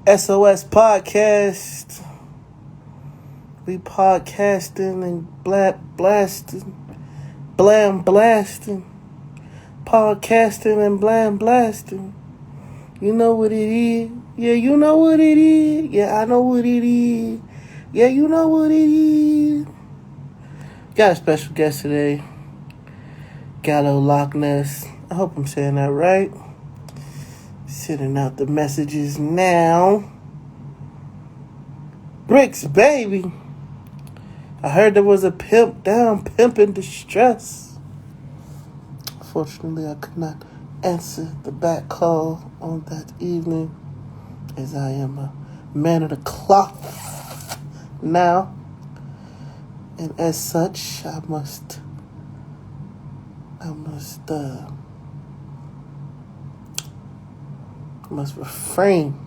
SOS Podcast. We podcasting and blasting, blam blasting, podcasting and blam blasting. You know what it is. Yeah, you know what it is. Yeah, I know what it is. Yeah, you know what it is. Got a special guest today, Gallo Locknez. I hope I'm saying that right. Sending out the messages now. Bricks, baby. I heard there was a pimp in distress. Fortunately, I could not answer the back call on that evening, as I am a man of the cloth now, and as such, I must refrain.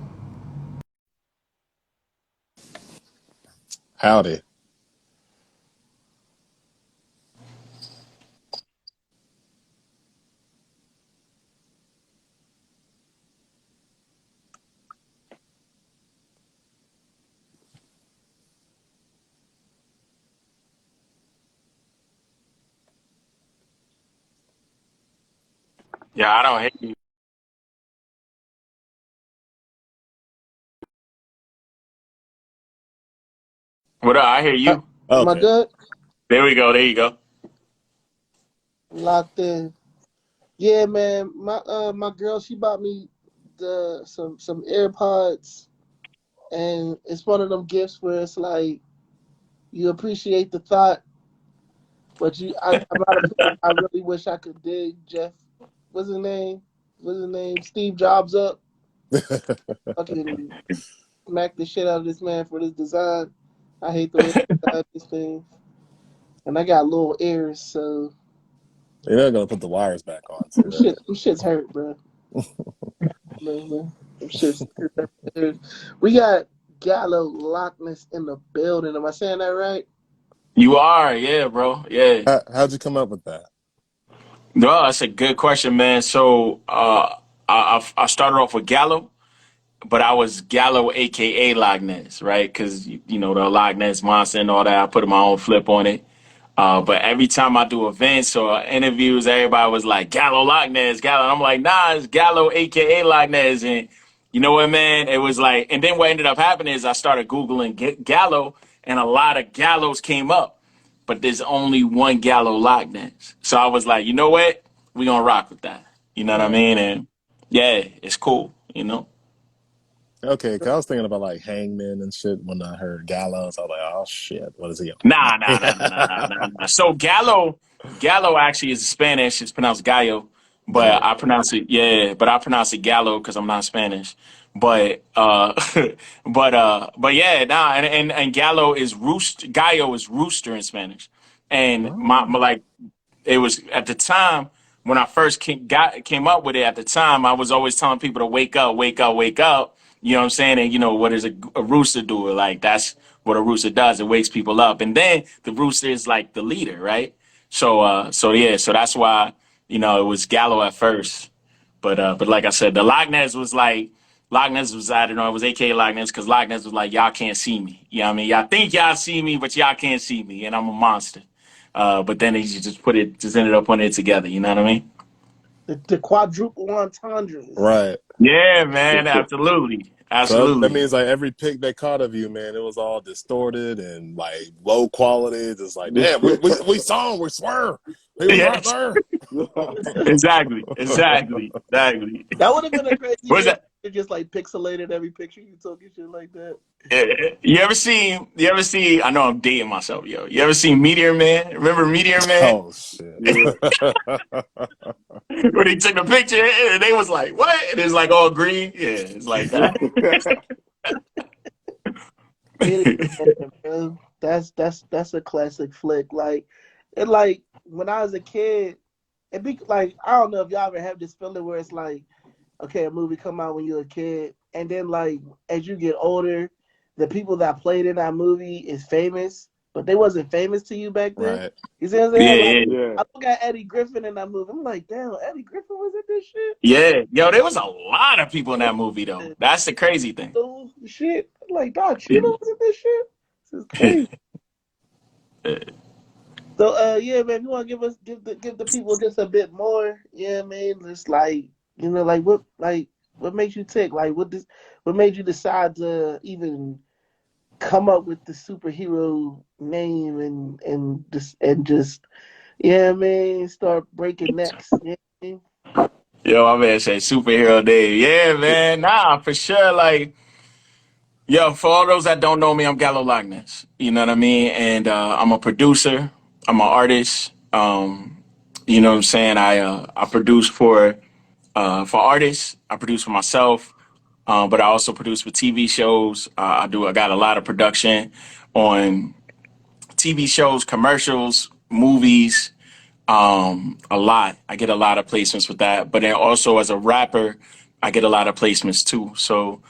Howdy. Yeah, I don't hate you. What up? I hear you. Am I Okay. good? There we go. There you go. Locked in. Yeah, man. My girl, she bought me some AirPods, and it's one of them gifts where it's like you appreciate the thought, but I'm not a person I really wish I could dig Jeff. What's his name? Steve Jobs up. Fucking smack the shit out of this man for this design. I hate the way he designed this thing. And I got little ears, so You're not gonna put the wires back on, see that? them shits hurt, bro. Man. Them shits hurt. We got Gallo Locknez in the building. Am I saying that right? You are, yeah, bro. Yeah. How'd you come up with that? No, that's a good question, man. So, I started off with Gallo, but I was Gallo, aka Locknez, right? Because you know the Locknez monster and all that. I put my own flip on it. But every time I do events or interviews, everybody was like Gallo Locknez, Gallo. And I'm like, nah, it's Gallo, aka Locknez. And you know what, man? It was like, and then what ended up happening is I started Googling Gallo, and a lot of Gallos came up, but there's only one Gallo Locknez. So I was like, you know what? We gonna rock with that. You know what I mean? And yeah, it's cool. You know. Okay, 'cause I was thinking about like hangman and shit when I heard gallows. I was like, oh shit, what is he Nah, on? nah, nah, nah, nah, nah, nah, nah. So Gallo actually is Spanish. It's pronounced Gallo, but Gallo. I pronounce it but I pronounce it Gallo because I'm not Spanish. But but yeah, nah, and Gallo is roost. Gallo is rooster in Spanish, and my Oh. like it was at the time when I first came up with it. At the time, I was always telling people to wake up, wake up, wake up. You know what I'm saying? And you know what does a rooster do? Like that's what a rooster does. It wakes people up, and then the rooster is like the leader, right? So yeah, so that's why it was Gallo at first, but like I said, the Loch Ness was I don't know it was AKA Loch Ness because Loch Ness was like y'all can't see me. You know what I mean? Y'all think y'all see me, but y'all can't see me, and I'm a monster. But then he just ended up putting it together. You know what I mean? The quadruple entendres. Right. Yeah, man. Absolutely. So that Absolutely. means like every pic they caught of you, man, it was all distorted and like low quality. Just like, damn, we saw him, we swear. He was right Yes. there. Exactly. Exactly. Exactly. That would have been a crazy What's video. that? It just like pixelated every picture you took and shit like that. You ever see, I know I'm dating myself, yo. You ever seen Meteor Man? Remember Meteor Man? Oh shit. Yeah. When he took the picture and they was like, what? And it's like all green. Yeah, it's like that. It is, man. That's a classic flick. Like when I was a kid, it be like I don't know if y'all ever have this feeling where it's like, okay, a movie come out when you're a kid, and then like as you get older, the people that played in that movie is famous, but they wasn't famous to you back then. Right. You see what I'm Yeah, saying? Like, yeah, Yeah. I look at Eddie Griffin in that movie. I'm like, damn, Eddie Griffin was in this shit. yeah. Yo, there was a lot of people in that movie though. That's the crazy thing. Oh shit! I'm like, Don Yeah. Cheadle was in this shit. This is crazy. So yeah, man, you want to give the people just a bit more? Yeah, man. Just like what makes you tick? Like what made you decide to even come up with the superhero name and just yeah, man, start breaking necks. Yeah, man. Yo, my man said superhero day. Yeah, man. Nah, for sure. Like, yo, for all those that don't know me, I'm Gallo Locknez. You know what I mean? And I'm a producer. I'm an artist. You know what I'm saying? I produce for artists. I produce for myself. But I also produce for TV shows. I got a lot of production on TV shows, commercials, movies, a lot. I get a lot of placements with that. But then also as a rapper, I get a lot of placements too. So,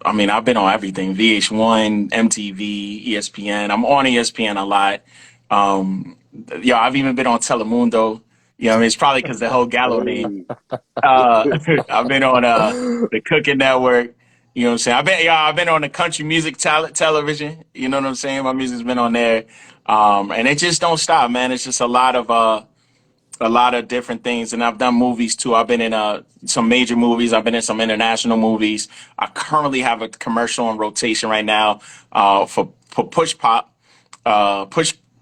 I mean, I've been on everything: VH1, MTV, ESPN. I'm on ESPN a lot. Yeah, I've even been on Telemundo. You know, I mean, it's probably because the whole Gallo name. Hey. I've been on the Cooking Network. You know what I'm saying? I've been on the country music television. You know what I'm saying? My music's been on there, and it just don't stop, man. It's just a lot of different things, and I've done movies too. I've been in some major movies. I've been in some international movies. I currently have a commercial on rotation right now for Push Pop.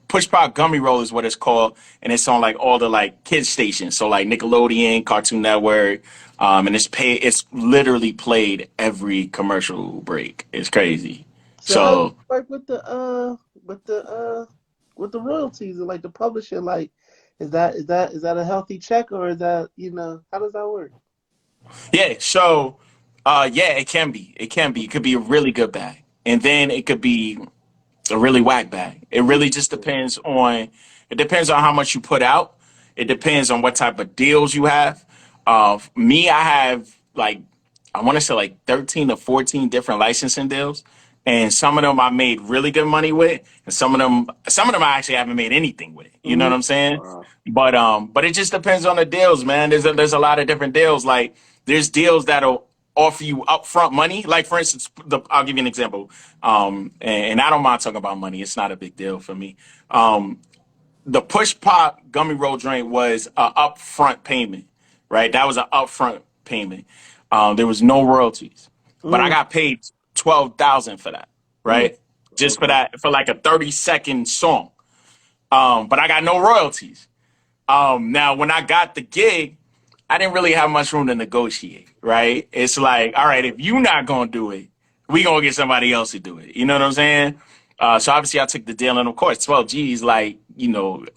Push Pop Gummy Roll is what it's called, and it's on like all the like kids stations, so like Nickelodeon, Cartoon Network, and it's literally played every commercial break. It's crazy. So how does it So work with the royalties and like the publishing? Like, is that a healthy check or is that how does that work? yeah, so yeah, it can be. It can be. It could be a really good bag, and then it could be a really whack bag. It really just depends on how much you put out. It depends on what type of deals you have. Me, I have like I want to say like 13 to 14 different licensing deals. And some of them I made really good money with, and some of them I actually haven't made anything with. You know Mm-hmm. what I'm saying? Wow. But it just depends on the deals, man. There's a lot of different deals. Like there's deals that'll offer you upfront money. Like for instance, I'll give you an example. And I don't mind talking about money. It's not a big deal for me. The Push Pop Gummy Roll joint was a upfront payment, right? That was an upfront payment. There was no royalties, but I Mm, got paid 12,000 for that, mm. right? Just for Okay. that, for like a 30-second song. But I got no royalties. Now, when I got the gig, I didn't really have much room to negotiate, right? It's like, all right, if you're not gonna do it, we gonna get somebody else to do it. You know what I'm saying? So obviously I took the deal, and of course 12 G's, like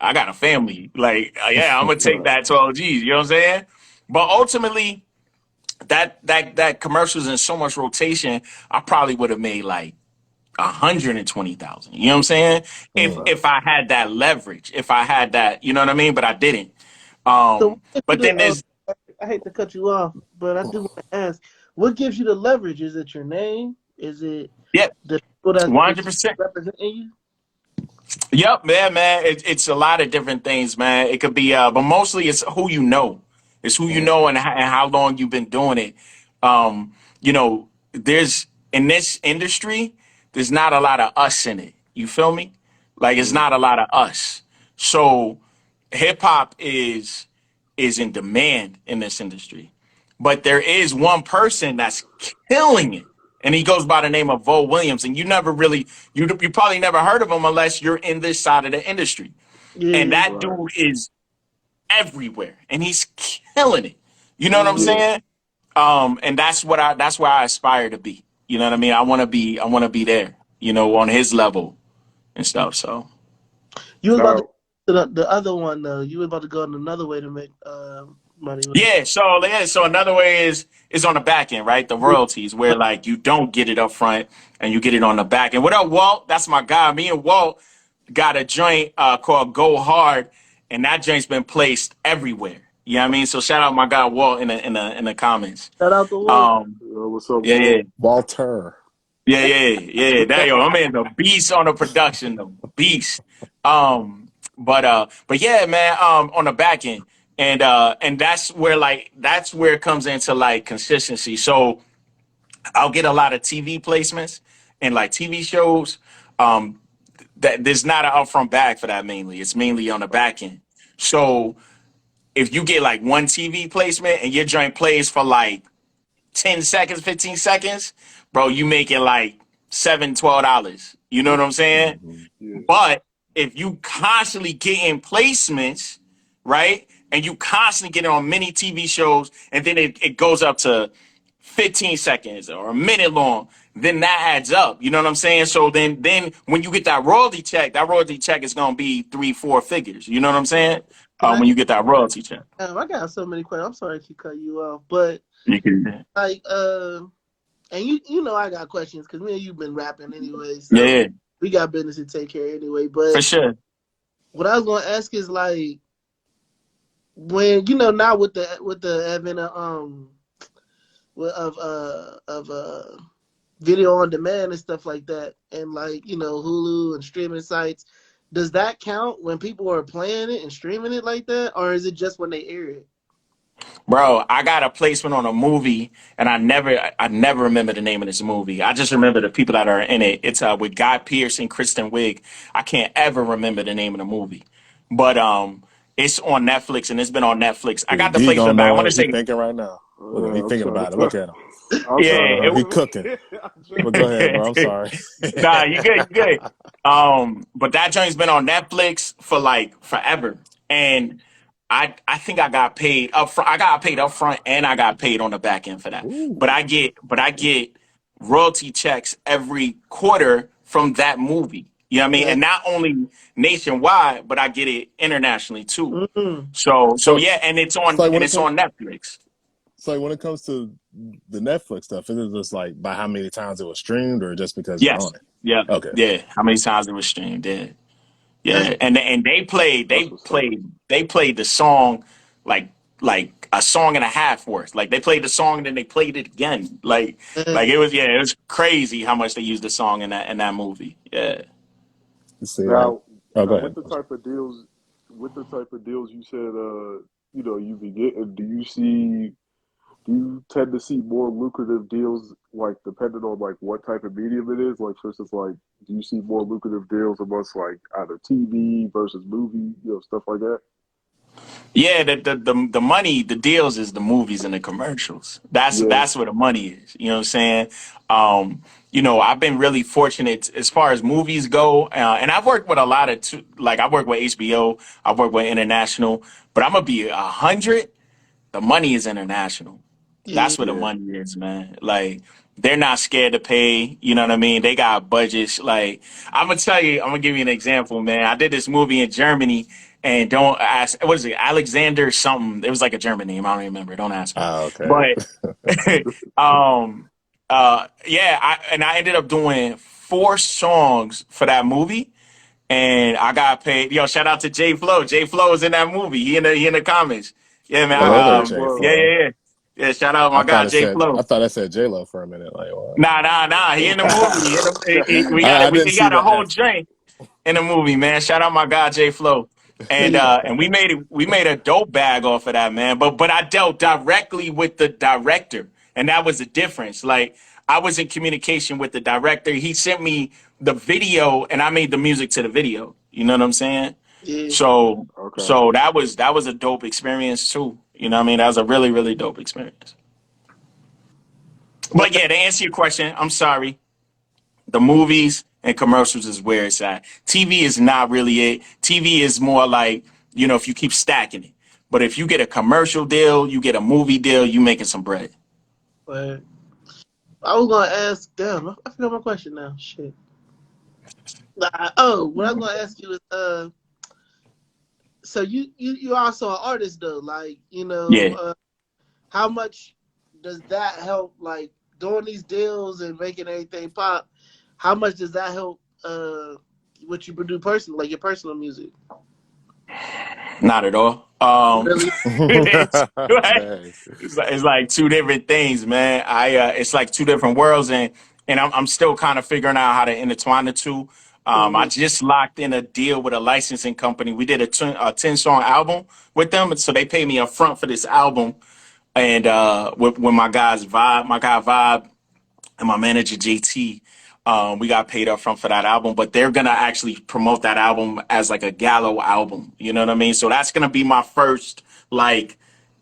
I got a family, like yeah, I'm gonna take Right. that 12 G's. You know what I'm saying? But ultimately, that commercials in so much rotation, I probably would have made like 120,000. You know what I'm saying? If Mm. Right. if I had that leverage, if I had that, you know what I mean. But I didn't. So what gives you But then there's I hate to cut you off, but I do want to ask, what gives you the leverage? Is it your name? Is it yeah, the people that's 100%. representing you? Yep, man. It's a lot of different things, man. It could be, but mostly it's who you know. It's who you Mm. know and how long you've been doing it. There's in this industry, there's not a lot of us in it. You feel me? Like it's Mm. not a lot of us. So hip hop is in demand in this industry. But there is one person that's killing it. And he goes by the name of Vo Williams. And you probably never heard of him unless you're in this side of the industry. And Yeah. that Right. dude is everywhere and he's killing it. You know what I'm Mm. Yeah. saying? And that's where I aspire to be. You know what I mean? I want to be there, on his level and stuff. So You was about to Now, the other one though. You was about to go in another way to make money with it. so another way is on the back end, right? The royalties where like you don't get it up front and you get it on the back end. What up, Walt? That's my guy. Me and Walt got a joint called Go Hard, and that joint's been placed everywhere. You know what I mean? So shout out my guy Walt in the comments. Shout out to Walt. Um, what's up, yeah, yeah. Walt? Walter. Yeah. That yo, I mean the beast on the production, the beast. But yeah, man, on the back end. And that's where it comes into like consistency. So I'll get a lot of TV placements and like TV shows. That there's not an upfront bag for that mainly. It's mainly on the back end. So if you get like one TV placement and your joint plays for like 10 seconds, 15 seconds, bro, you making like $7, $12. You know what I'm saying? Mm-hmm. But if you constantly getting placements, right? And you constantly getting on many TV shows, and then it goes up to 15 seconds or a minute long, then that adds up. You know what I'm saying? So then when you get that royalty check is gonna be 3, 4 figures. You know what I'm saying? Can I? When you get that royalty check. I got so many questions. I'm sorry to cut you off, but You can, like, and you know I got questions because me and you've been rapping anyway, so yeah, we got business to take care of anyway. But for sure. what I was gonna ask is like, when you know now with the advent of video on demand and stuff like that, and like Hulu and streaming sites, does that count when people are playing it and streaming it like that, or is it just when they air it? Bro, I got a placement on a movie, and I never remember the name of this movie. I just remember the people that are in it. It's with Guy Pearce and Kristen Wiig. I can't ever remember the name of the movie, but it's on Netflix, and it's been on Netflix. I got the D gonna placement back. I know want to it. He say, thinking right now. Look at him. He I'm thinking trying about it. to Look at him. I'm yeah, trying it He was. cooking. But go ahead, bro. I'm sorry. Nah, you good, you good. But that joint's been on Netflix for like forever, and I think I got paid up front. I got paid up front, and I got paid on the back end for that. Ooh. But I get royalty checks every quarter from that movie. You know what I mean? Okay. And not only nationwide, but I get it internationally too. Mm-hmm. So So, yeah, and it's on so when and it it's comes, on Netflix. so when it comes to the Netflix stuff, is it just like by how many times it was streamed, or just because you're Yes. on it? Yeah. Okay. Yeah. How many times it was streamed? Yeah. That's Yeah, and they played That's they what's up. played they played the song like a song and a half worth. Like they played the song and then they played it again. Like uh, it was crazy how much they used the song in that movie. Yeah. Let's see. Now, Oh, go now ahead. with the type of deals you said, you be getting, do you tend to see more lucrative deals, like depending on like what type of medium it is? Like, for instance, like, do you see more lucrative deals amongst like either TV versus movie, stuff like that? Yeah, the money, the deals is the movies and the commercials. Yeah, That's where the money is. You know what I'm saying? I've been really fortunate as far as movies go, and I've worked with a lot of like I work with HBO, I work with international, but I'm gonna be 100. The money is international. yeah, That's where the yeah. money is, man. Like they're not scared to pay. You know what I mean? They got budgets. Like I'm gonna tell you, I'm gonna give you an example, man. I did this movie in Germany, and don't ask what is it, Alexander something. It was like a German name. I don't even remember. Don't ask me. Ah, okay. But yeah, I ended up doing 4 songs for that movie, and I got paid. Yo, shout out to J Flow. J Flow is in that movie. He in the comments. Yeah, man. Oh, Hello there, okay, I, J word. Flow. yeah. Shout out I my thought guy it J said I Flow. thought it said J Lo for a minute. Like, what? Nah. He in the movie. We got I it. didn't We see got a the whole F. drink in the movie, man. Shout out my guy J Flow. yeah, And we made a dope bag off of that, man. But I dealt directly with the director, and that was the difference. Like I was in communication with the director. He sent me the video, and I made the music to the video. You know what I'm saying? yeah. So Okay. so that was a dope experience too. You know what I mean? That was a really, really dope experience. But But yeah, to answer your question, I'm sorry. The movies and commercials is where it's at. TV is not really it. TV is more like, if you keep stacking it. But if you get a commercial deal, you get a movie deal, you making some bread. but I was gonna ask. Damn, I forgot my question now. Shit. What I was gonna ask you is, so you also an artist though, like Yeah. how much does that help, like doing these deals and making everything pop? How much does that help what you produce personally, like your personal music? Not at all. Really? It's like, Dang. it's like two different things, man. It's like two different worlds, and and I'm still kind of figuring out how to intertwine the two. I Mhm. just locked in a deal with a licensing company. We did a 10-song album with them, so they paid me up front for this album. And with my guy Vibe, and my manager JT, we got paid up front for that album, but they're gonna actually promote that album as like a Gallo album. You know what I mean? So that's gonna be my first like,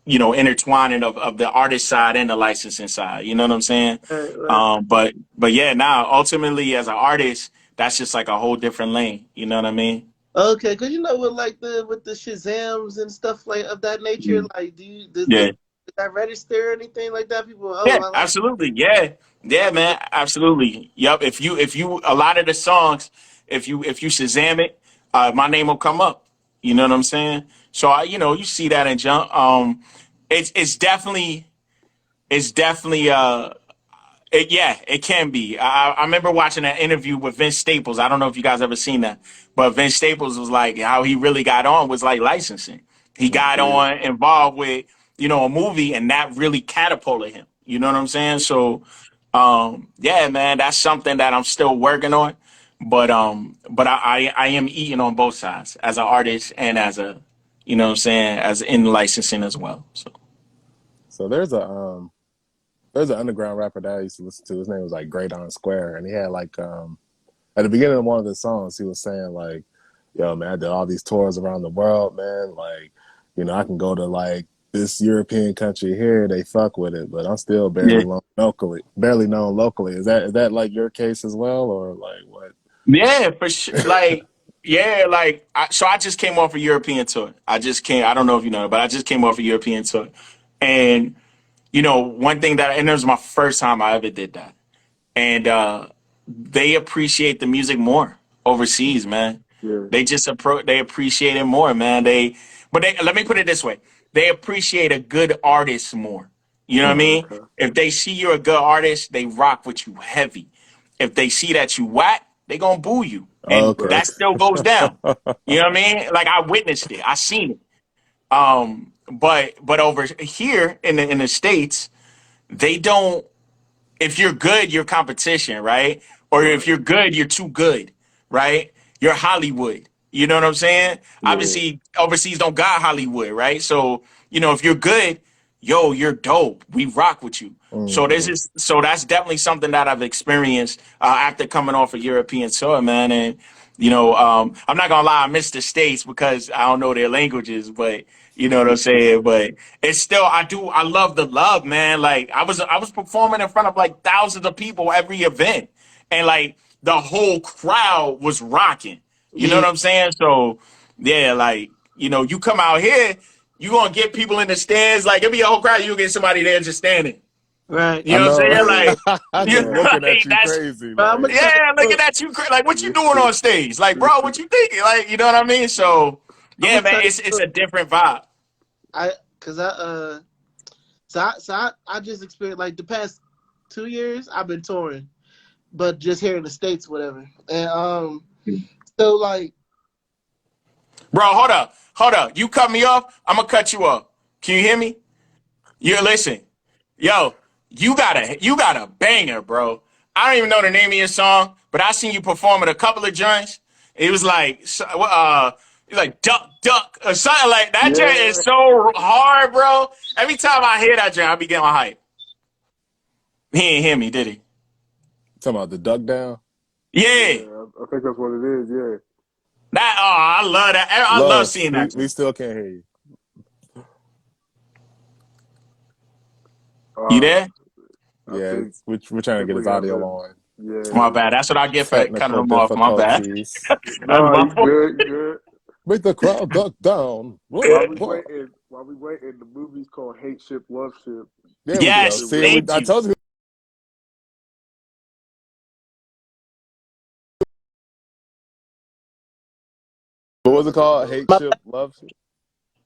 intertwining of the artist side and the licensing side. You know what I'm saying? Right. But yeah, now ultimately as an artist, that's just like a whole different lane. You know what I mean? Okay, because with like the Shazams and stuff like of that nature, Mm. like do you does, Yeah. does that register or anything like that? People, oh, Yeah, I like. absolutely. Yeah. Yeah, man. Absolutely. Yep. If you a lot of the songs, if you Shazam it, my name will come up. You know what I'm saying? So you see that in jump. It's definitely yeah, it can be. I remember watching an interview with Vince Staples. I don't know if you guys ever seen that, but Vince Staples was like how he really got on was like licensing. He got Yeah. on involved with a movie, and that really catapulted him. You know what I'm saying? So, yeah, man, that's something that I'm still working on. But I am eating on both sides as an artist and as a what I'm saying, as in licensing as well. So So there's an underground rapper that I used to listen to. His name was like Great on Square, and he had like at the beginning of one of the songs, he was saying like, "Yo, man, I did all these tours around the world, man. Like, I can go to like this European country here, they fuck with it, but I'm still yeah. barely known locally. Barely known locally. Is that like your case as well, or like what?" Yeah, for sure. Like, yeah, like, so I just came off a European tour. I just came, I don't know if you know, but I just came off a European tour. And, one thing and it was my first time I ever did that. And they appreciate the music more overseas, man. Yeah. They appreciate it more, man. Let me put it this way. They appreciate a good artist more. You know what I Oh, mean? okay. If they see you're a good artist, they rock with you heavy. If they see that you whack, they gonna boo you. And Okay. Right. that still goes down. You know what I mean? Like I witnessed it. I seen it. But over here in the States, they don't if you're good, you're competition, right? Or if Right. you're good, you're too good, right? You're Hollywood. You know what I'm saying? Yeah. Obviously, overseas don't got Hollywood, right? So, if you're good, yo, you're dope. We rock with you. Hmm. So that's definitely something that I've experienced after coming off a European tour, man. And I'm not gonna lie, I miss the States because I don't know their languages, but you know what I'm saying. But it's still, I love the love, man. Like I was performing in front of like thousands of people every event, and like the whole crowd was rocking. You know Yeah, what I'm saying? So yeah, like you come out here, you gonna get people in the stands. Like it'll be a whole crowd, you get somebody there just standing. right. You I know what I'm know. saying? Yeah. Like, Just Yeah. looking at you that's crazy, But I'm gonna like. tell yeah, you, looking look, at you like what you doing Yeah. on stage? Like, bro, what you thinking? Like, you know what I mean? So I'm yeah, gonna man, tell you, it's look, a different vibe. I cause I just experienced like the past 2 years I've been touring, but just here in the States, whatever. And so like Bro, hold up. You cut me off, I'm gonna cut you off. Can you hear me? You listen, yo, you got a banger, bro. I don't even know the name of your song, but I seen you perform at a couple of joints. It was like duck duck or something like that. Joint is Yeah. so hard, bro. Every time I hear that joint, I be getting hype. He ain't hear me, did he? Talking about the duck down. Yeah, Yeah. I think that's what it is. Yeah. that. Oh, I love that. I love Los, seeing we, that we joint. still can't hear you. You Uh, there? I Yeah, think we're trying to get we his audio having. on. My Yeah. bad. That's what I get for cutting Technical him off. My bad. difficulties. That's No, my you fault. good. You good. Make the crowd duck down. What? While we What? waiting, the movie's called Hate Ship, Love Ship. There we That go. Yes, shit See, was thank I you. told you. What was it that's called? dope. Hate ship, love ship.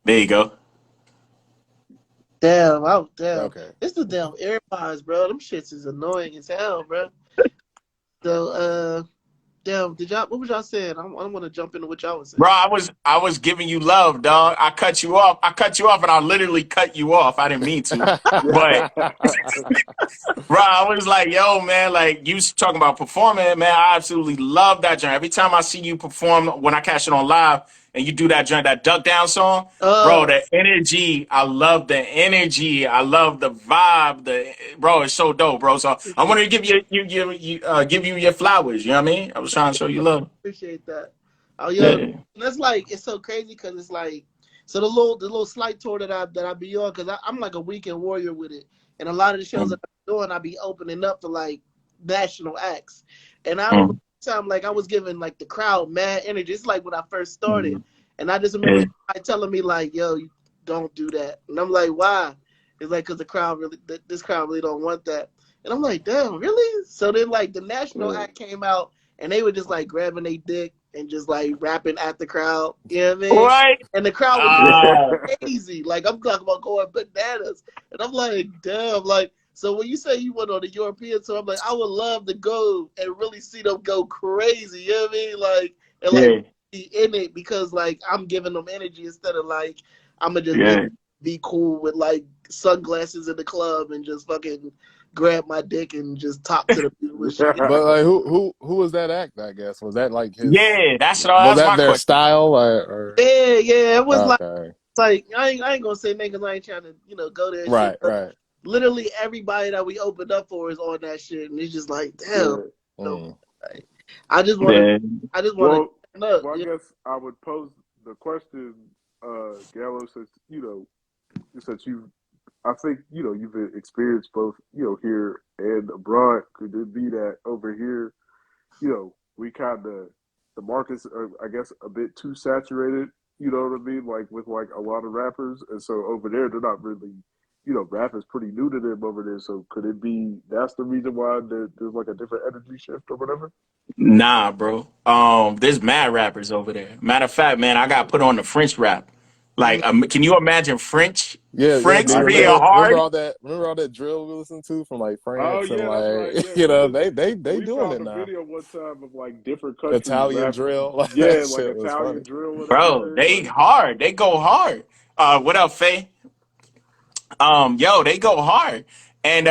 There you go. damn. Okay. It's the damn AirPods, bro. Them shits is annoying as hell, bro. So Damn, did y'all? What was y'all saying? I'm gonna jump into what y'all was Bro, saying. I was giving you love, dog. I cut you off. I cut you off, and I literally cut you off. I didn't mean to, but bro, I was like, yo, man, like you was talking about performing, man. I absolutely love that joint. Every time I see you perform when I catch it on live and you do that joint, that duck down song, bro, Uh, the energy. I love the energy. I love the vibe. Bro, it's so dope, bro. So I appreciate wanted to give give you your flowers. You know what I mean? I was trying to show you love. appreciate that. Oh, yo, Yeah. that's like it's so crazy because it's like so the little slight tour that I be on because I'm like a weekend warrior with it, and a lot of the shows that Mm, I'm doing I be opening up for like national acts, and I remember mm, time like I was giving like the crowd mad energy. It's like when I first started, mm. and I just remember Yeah. somebody telling me like, "Yo, you don't do that," and I'm like, "Why?" It's like because the crowd really this crowd really don't want that, and I'm like, "Damn, really?" So then like the national yeah, act came out and they were just like grabbing their dick and just like rapping at the crowd. You know what I mean? Right. And the crowd would go Ah. crazy. Like I'm talking about going bananas. And I'm like, damn, like so when you say you went on the European tour, I'm like, I would love to go and really see them go crazy. You know what I mean? Like and like Yeah. be in it because like I'm giving them energy instead of like I'ma just Yeah. be cool with like sunglasses in the club and just fucking grab my dick and just talk to the people and shit. But like, who was that act? I guess was that like his? Yeah. Was That's that my their question. style? Or Yeah, yeah, it was okay, like I ain't gonna say niggas. I ain't trying to go there and shit. right, But right. literally everybody that we opened up for is on that shit, and it's just like damn. yeah. No, Mm. like, I just want to. Yeah. I just want to. Well, Look, well, I guess I would pose the question, Gallo, since since you, I think you've experienced both, here and abroad. Could it be that over here, we kind of the markets are, I guess, a bit too saturated. You know what I mean? Like with like a lot of rappers, and so over there they're not really, rap is pretty new to them over there. So could it be that's the reason why there's like a different energy shift or whatever? Nah, bro. There's mad rappers over there. Matter of fact, man, I got put on the French rap. mm, Like, can you imagine French? Yeah, yeah. Do French you I being can. hard, remember all that drill we listened to from like Oh France and yeah, that's right. like Yeah, we was they we doing found it a now. video one time of like different countries Italian rapping. drill, like that Yeah, like shit was funny. Italian drill and bro. everything. They Like hard. They go hard. What up, Faye? Yo, they go hard. And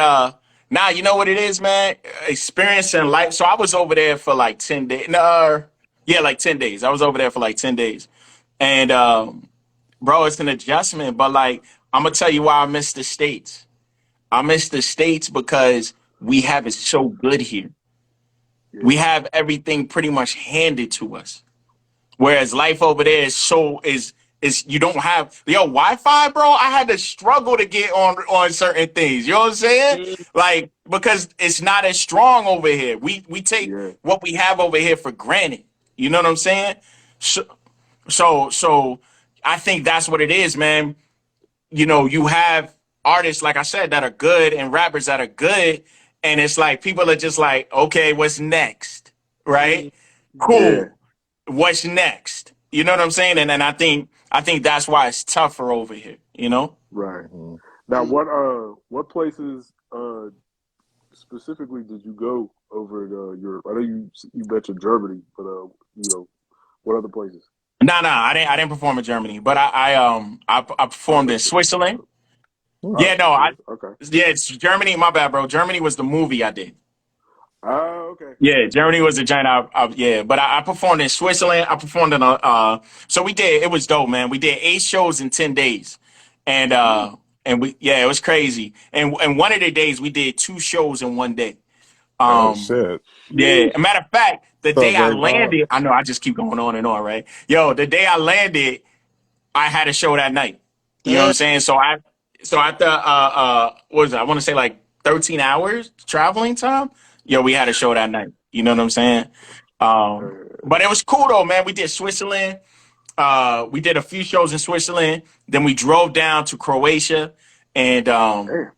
now you know what it is, man. Experiencing life. So I was over there for like 10 days. No, yeah, like 10 days. I was over there for like 10 days, and bro, it's an adjustment. But like, I'm gonna tell you why I miss the states. I miss the states because we have it so good here. We yeah, have everything pretty much handed to us. Whereas life over there is you don't have Wi-Fi, bro. I had to struggle to get on certain things. You know what I'm saying? mm, Like because it's not as strong over here. We take yeah, what we have over here for granted. You know what I'm saying? So so I think that's what it is, man. You have artists, like I said, that are good and rappers that are good. And it's like people are just like, okay, what's next? mm, Right? yeah. Cool. What's next? You know what I'm saying? And I think that's why it's tougher over here, you know? Right. Mhm. Now, mm. what places specifically did you go over in Europe? I know you mentioned Germany, but what other places? No, I didn't perform in Germany, but I Oh, performed in that's it. Switzerland. Hmm. Yeah, Oh, no, Switzerland. Okay. yeah, it's Germany, my bad, bro. Germany was the movie I did. Oh, okay. Yeah, Okay. Germany was a giant. Yeah, but I performed in Switzerland. I performed in so we did. It was dope, man. We did 8 shows in 10 days, and Hmm. it was crazy. And one of the days we did 2 shows in one day. Oh Um, shit. yeah. Sheesh. A matter of fact, the So day I very long. landed, I know I just keep going on, right? Yo, the day I landed, I had a show that night. You know what I'm Uh, saying? So after what was it? I want to say like 13 hours traveling time. Yo, we had a show that night. You know what I'm saying? But it was cool though, man. We did Switzerland. We did a few shows in Switzerland. Then we drove down to Croatia, and Damn.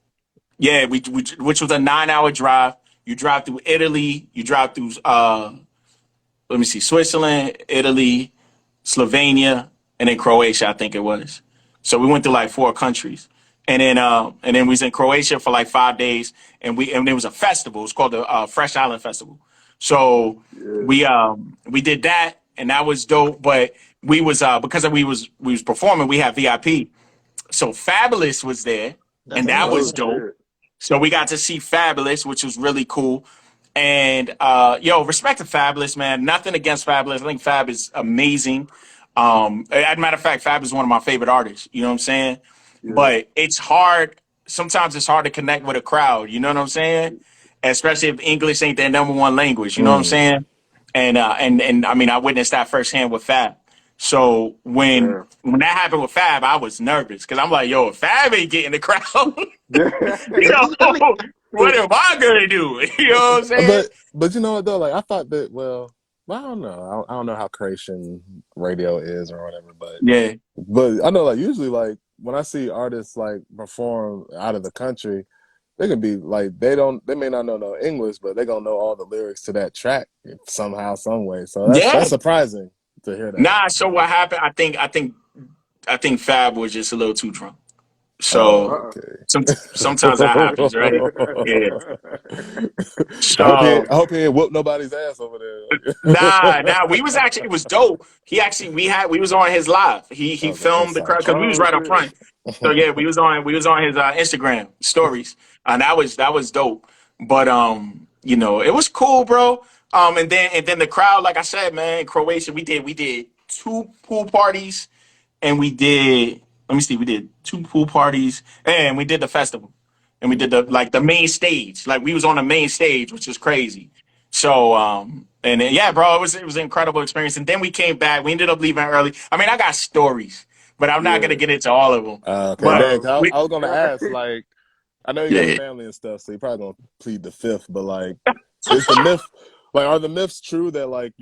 yeah, which was a 9-hour drive. You drive through Italy. You drive through let me see, Switzerland, Italy, Slovenia, and then Croatia, I think it was. So we went through like 4 countries. And then we was in Croatia for like 5 days, and there was a festival. It's called the Fresh Island Festival. So Yeah. we did that, and that was dope. But we was because we was performing, we had VIP. So Fabulous was there, That's and what's that up. Oh was dope. shit. So we got to see Fabulous, which was really cool. And respect to Fabulous, man. Nothing against Fabulous. I think Fab is amazing. As a matter of fact, Fab is one of my favorite artists. You know what I'm saying? Yeah. But it's hard. Sometimes it's hard to connect with a crowd. You know what I'm saying? Especially if English ain't their number one language. You know what I'm Mm. saying? And I mean, I witnessed that firsthand with Fab. So when Yeah. that happened with Fab, I was nervous because I'm like, yo, if Fab ain't getting the crowd, But you know, what am I gonna do? You know what I'm saying? But you know what though? Like I thought that I don't know. I don't know how Croatian radio is or whatever, Yeah, but I know like usually like when I see artists like perform out of the country, they can be like they may not know no English, but they gonna know all the lyrics to that track somehow, some way. So yeah. that's surprising to hear that. Nah. So what happened? I think Fab was just a little too drunk. So Oh, okay. sometimes that happens, right? Yeah. I So hope he ain't whoop nobody's ass over there. nah. We was actually it was dope. He actually we was on his live. He That was an filmed the inside crowd because we joke. was Oh right up shit. front. So yeah, we was on his Instagram stories, and that was dope. But it was cool, bro. And then the crowd, like I said, man, in Croatia, we did two pool parties, and we did. Let me see, we did two pool parties, and we did the festival, and we did the main stage. Like we was on the main stage, which is crazy. So and then, yeah, bro, it was an incredible experience. And then we came back. We ended up leaving early. I mean, I got stories, but I'm not gonna Yeah. get into all of them. Okay, But dang. Um. we, I was gonna ask, like, I know you got a yeah, family and stuff, so you're probably gonna plead the fifth. But like, is the myth like are the myths true that like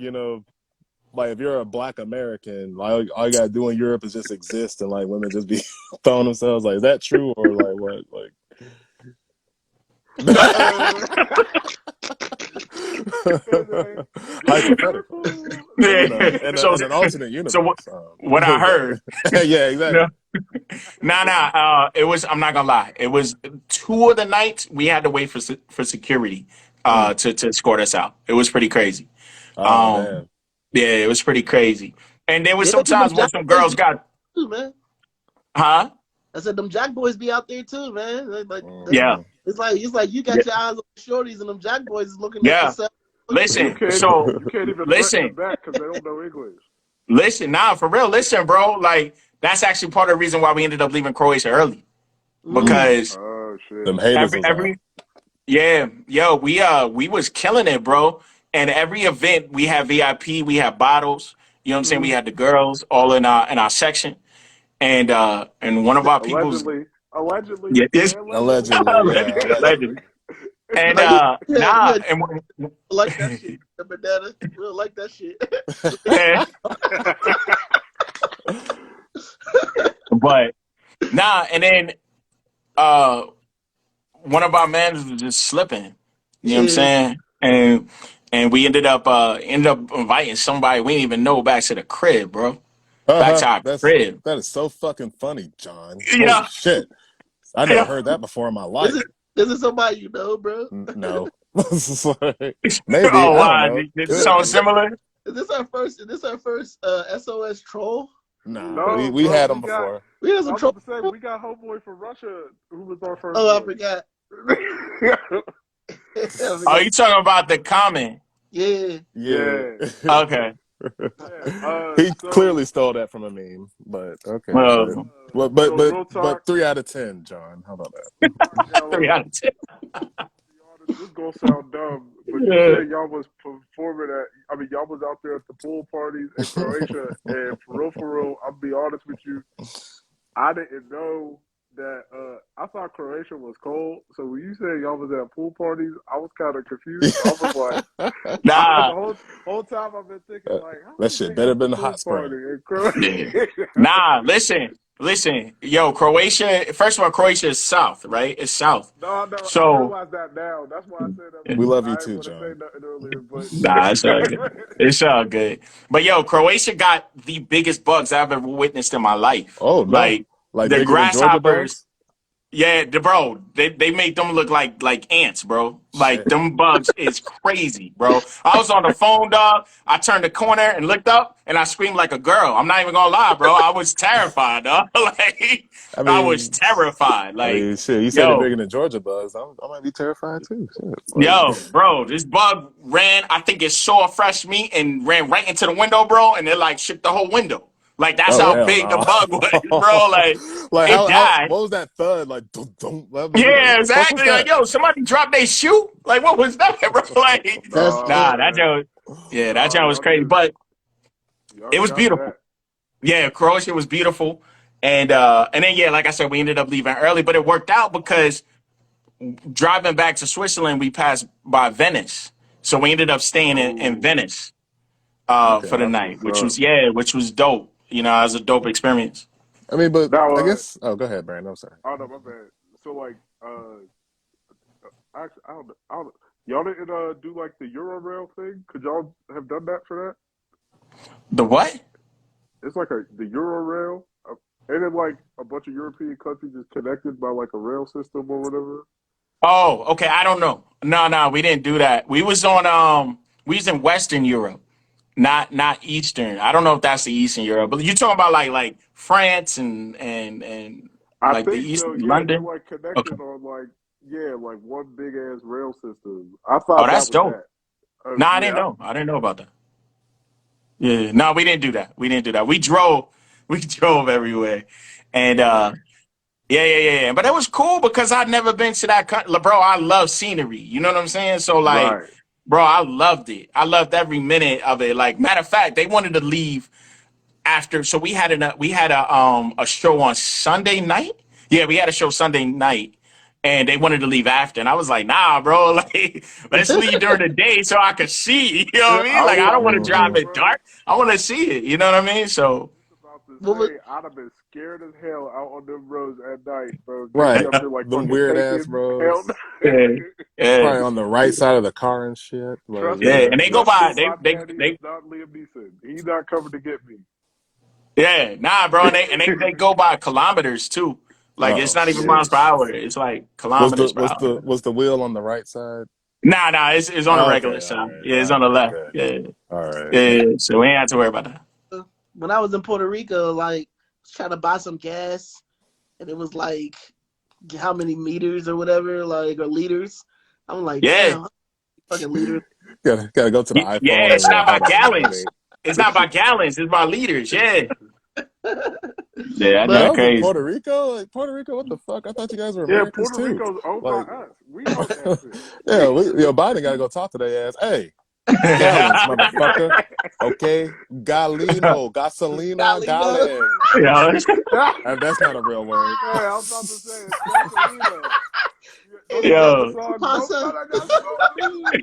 like if you're a Black American, like all you gotta do in Europe is just exist and like women just be throwing themselves? Like, is that true or like what? Like, Uh, hypothetical, yeah. So in an alternate so universe. what I heard. Yeah, exactly. Nah. It was. I'm not gonna lie. It was two of the nights we had to wait for security Mm. to escort us out. It was pretty crazy. Oh Um, damn. yeah, it was pretty crazy. And there was yeah, them sometimes when Jack some boys girls be got, too, man. huh? I said them Jack boys be out there too, man. Yeah, Mhm. It's like you yeah, got your eyes on the shorties, and them Jack boys is looking at the yeah. cell. You Listen, can't. so You can't even threaten them listen, back because they don't know English. nah, for real. Listen, bro. Like that's actually part of the reason why we ended up leaving Croatia early Mm. because Oh shit. Them haters was out. every yeah, yo, we was killing it, bro. And every event we had VIP, we had bottles. You know what I'm saying? We Mm. had the girls all in our section, and one of our people's Allegedly. Allegedly. yeah, Say this allegedly. Allegedly, yeah, allegedly. legend. And Like nah, we and like that shit. The banana, we don't like that shit. and, but nah, and then uh one of our managers was just slipping. You know what I'm Yeah, saying? And we ended up inviting somebody we didn't even know back to the crib, bro. Back to our crib. That is so fucking funny, John. Holy Yeah, shit. I never yeah. heard that before in my this life. is somebody you know, bro. No. Maybe, Oh I don't wow, know. did it Could sound be. similar? Is this our first? Is this our first SOS troll? Nah, No, we bro. had We them got. before. We have I some was troll. about to say we got homeboy from Russia who was our first Oh, I one. forgot. I Oh, forgot. you talking about the comment? Yeah. Yeah. Yeah. Okay. Yeah. He So clearly stole that from a meme, but okay. Well, so real talk. But 3 out of 10, John. How about that? three Hello. out of 10. Be honest, this gonna sound dumb, but you Yeah. said y'all was performing at. I mean, y'all was out there at the pool parties in Croatia, and for real, I'll be honest with you. I didn't know that. I thought Croatia was cold. So when you said y'all was at pool parties, I was kind of confused. I was like, Nah, the whole time I've been thinking like, how That is shit they better at the than a pool hot party spring. in yeah. Croatia? Nah, listen. Yo, Croatia, first of all, Croatia is south, right? It's south. No, I So, realize that now. That's why I said that. We love you I didn't too, want to say John. nothing earlier, but nah, it's all good. It's all good. But yo, Croatia got the biggest bugs I've ever witnessed in my life. Oh no. Like Like the bigger than Georgia grasshoppers. bugs? Yeah, bro, they made them look like ants, bro. Like Shit. them bugs is crazy, bro. I was on the phone, dog. I turned the corner and looked up, and I screamed like a girl. I'm not even gonna lie, bro. I was terrified, dog. Like I I was mean, terrified. Like, shit. You said they're yo, bigger than Georgia bugs. I might be terrified too. Shit. Like, bro, this bug ran. I think it saw fresh meat and ran right into the window, bro. And it like shook the whole window. Like that's oh how hell big the no! bug was, bro. Like Like it how died. what was that thud? Like dum, like, Yeah, what the fuck was exactly. Like, that? yo, somebody dropped their shoe. Like, what was that, bro? Like, That's Nah, it. nah, that man. joke. Yeah, that Nah, joke was crazy, but y'all it was got beautiful. that. Yeah, Croatia was beautiful, and then yeah, like I said, we ended up leaving early, but it worked out because driving back to Switzerland, we passed by Venice, so we ended up staying in Oh, Venice Okay. for the that's night, what's which up. was which was dope. You know, it was a dope experience. I mean, but Now, I guess. Oh, go ahead, Brandon. I'm sorry. oh no, my bad. So like, actually, I don't. Y'all didn't do like the Euro thing? Could y'all have done that for The what? that? It's like the Euro rail, and then like a bunch of European countries is connected by like a rail system or whatever. Oh, okay. I don't know. No, we didn't do that. We was in Western Europe, not Eastern. I don't know if that's the Eastern Europe, but you talking about like France and I like the think East so. Yeah, they're London. like Okay. connected on like yeah, like one big ass rail system. I Oh, thought that that's was dope. that. No, I didn't Yeah, know. I didn't know about that. Yeah. No, we didn't do that. We didn't do that. We drove. We drove everywhere, and yeah. But it was cool because I'd never been to that country, bro. I love scenery. You know what I'm saying? So like, right. bro, I loved it. I loved every minute of it. Like, matter of fact, they wanted to leave after. So we had a show on Sunday night. Yeah, we had a show Sunday night, and they wanted to leave after. And I was like, nah, bro. Like, let's leave during the day so I could see. You know what I mean? I Like, was I don't about want to to drive Hmm. say, it bro. dark. I want to see it. You know what I mean? I was So. just about to What was say I'd have been scared as hell out on them roads at night, bro. They be Right. up there like Them fucking weird ass taking hell. roads. Yeah, yeah. Probably on the right side of the car and shit. Like, Trust Yeah, me, yeah. and they go trust me. by. My daddy is They not Liam Neeson. He's not coming to get me. Yeah, nah, bro, and they go by kilometers too. Like it's Oh not even shit. miles per hour. It's like Was kilometers per hour. the wheel on the right side? Nah, it's on the regular Okay. All side. right. Yeah, it's All on the right. left. Good. Yeah, All right. yeah. So we ain't have to worry about that. when I was in Puerto Rico, like trying to buy some gas, and it was like how many meters or whatever, like or liters. I'm like, Yeah, damn, fucking liters. Gotta go to the yeah. iPhone and It's be like, not by hold on, let gallons. me. It's not by gallons. It's by liters. Yeah, yeah. That That's But was in crazy. Puerto Rico. Like Puerto Rico, what the fuck? I thought you guys were Yeah, Americans Puerto too. Rico's owned by Like, us. We own that yeah, shit. Biden gotta go talk to their ass. Hey, gallons, motherfucker. Okay, Galino, gasolina, Galino. gallons. Yeah. That's not a real word. Hey, I was about to say it's gasolina. Don't and you got the Yo. song? No, pasta. but I got gasolina.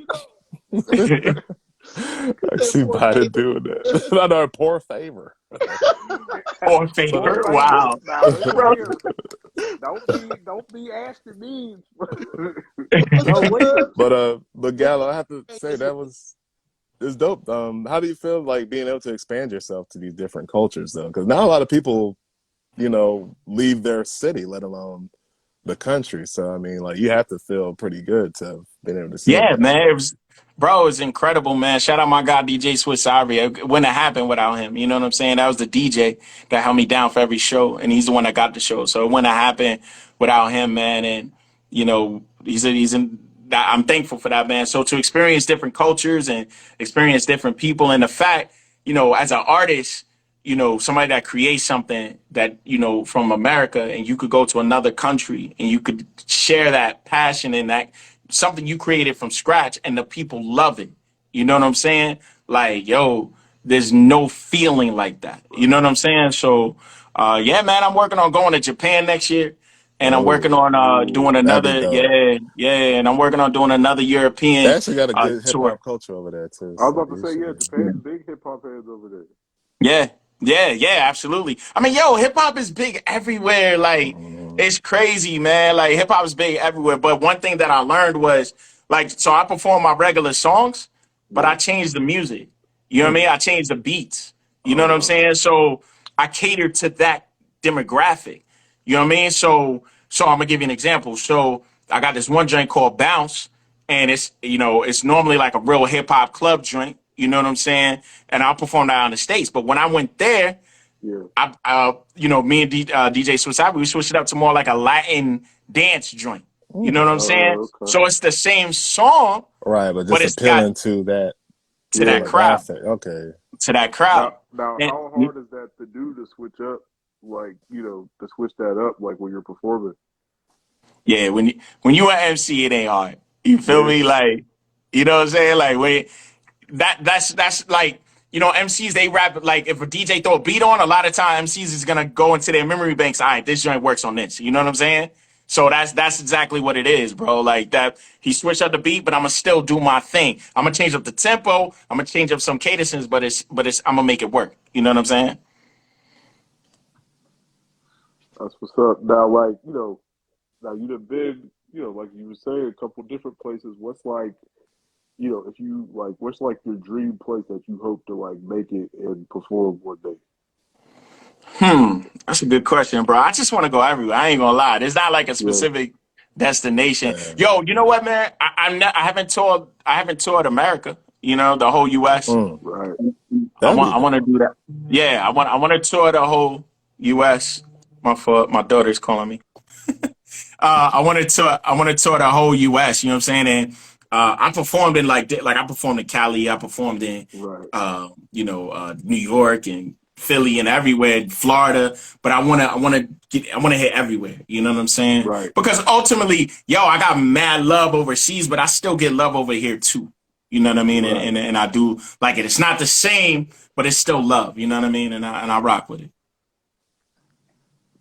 I Said see poor Biden favor. doing that. Not a poor favor. Or But Poor favor. favor. Wow, Now listen bro. here. Don't be asking me. What's No, the wait. but Gallo, I have to say that was it's dope. How do you feel like being able to expand yourself to these different cultures though? Because not a lot of people, leave their city, let alone the country. So I mean, like you have to feel pretty good to have been able to see all Yeah, that man. stuff. Bro, it's incredible, man. Shout out my guy DJ Swiss Ivory. It wouldn't have happened without him. You know what I'm saying? That was the DJ that held me down for every show, and he's the one that got the show. So it wouldn't have happened without him, man. And he's in. I'm thankful for that, man. So to experience different cultures and experience different people, and the fact, as an artist, somebody that creates something that, from America, and you could go to another country and you could share that passion and that something you created from scratch and the people love it. You know what I'm saying? Like, yo, there's no feeling like that. You know what I'm saying? So, yeah, man, I'm working on going to Japan next year. And I'm working Oh, on doing Ooh. that'd be another, dope. yeah, and I'm working on doing another They European actually got a good hip tour. hop culture over there too. I was So about to you say, yeah, should. Japan's big hip hop heads over there. Yeah, yeah, absolutely. I mean, yo, hip hop is big everywhere. Like, Mhm. it's crazy, man. Like, hip hop is big everywhere. But one thing that I learned was, like, so I perform my regular songs, but I Yeah. changed the music. You know what I Mm. mean? I changed the beats. You know what I'm Uh, saying? So I cater to that demographic. You know what I mean? So So I'm gonna give you an example. So I got this one joint called Bounce, and it's normally like a real hip hop club joint. You know what I'm saying? And I'll perform that on the States. But when I went there, Yeah. me and DJ Swiss Ivy, we switched it up to more like a Latin dance joint. You know what I'm saying? Oh, okay. So it's the same song, Right, but but just it's got appealing to that to that Yeah. crowd, demographic. Okay. to that crowd. Now, And how hard is that to do to switch up? Like, to switch that up, like when you're performing. yeah, when you an MC, it ain't hard. You feel Yeah. me? Like, you know what I'm saying? Like, wait, that's like, MCs, they rap like, if a DJ throw a beat on, a lot of time MCs is gonna go into their memory banks. All right, this joint works on this. You know what I'm saying? So that's exactly what it is, bro. Like that, he switched up the beat, but I'm gonna still do my thing. I'm gonna change up the tempo. I'm gonna change up some cadences, but I'm gonna make it work. You know what I'm saying? That's what's up. Now, like, now you've been, like you were saying, a couple different places. What's like, if you like, what's like your dream place that you hope to like make it and perform one day? That's a good question, bro. I just want to go everywhere. I ain't gonna lie. There's not like a Yeah. specific destination. Man. Yo, you know what, man? I haven't toured. I haven't toured America. The whole U.S. Mm. Right. I That'd want. be I want to dope. do that. Yeah, I want to tour the whole U.S. My fault. My daughter's calling me. I want to tour the whole U.S. You know what I'm saying? And I performed in like I performed in Cali. I performed in Right. New York and Philly and everywhere, Florida. But I wanna hit everywhere. You know what I'm saying? Right. Because ultimately, yo, I got mad love overseas, but I still get love over here too. You know what I mean? And Right. and I do like it. It's not the same, but it's still love. You know what I mean? And I rock with it.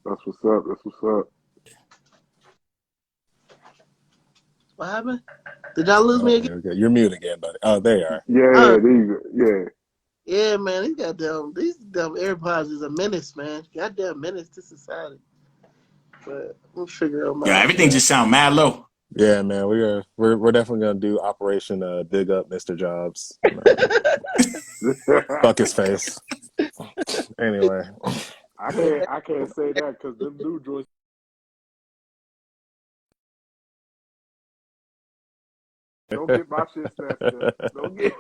That's what's up. That's what's up. What happened? Did y'all lose me again? Okay. You're mute again, buddy. Oh, there you are. Yeah. Uh, There you go. Yeah. yeah, man, these damn AirPods is a menace, man. Goddamn menace to society. But we'll figure them Yeah, out, everything man. just sound mad low. Yeah, man. We're definitely gonna do Operation Dig Up Mr. Jobs. Fuck his face. Anyway. I can't say that because them new joints. Don't get my shit snatched up. Don't get.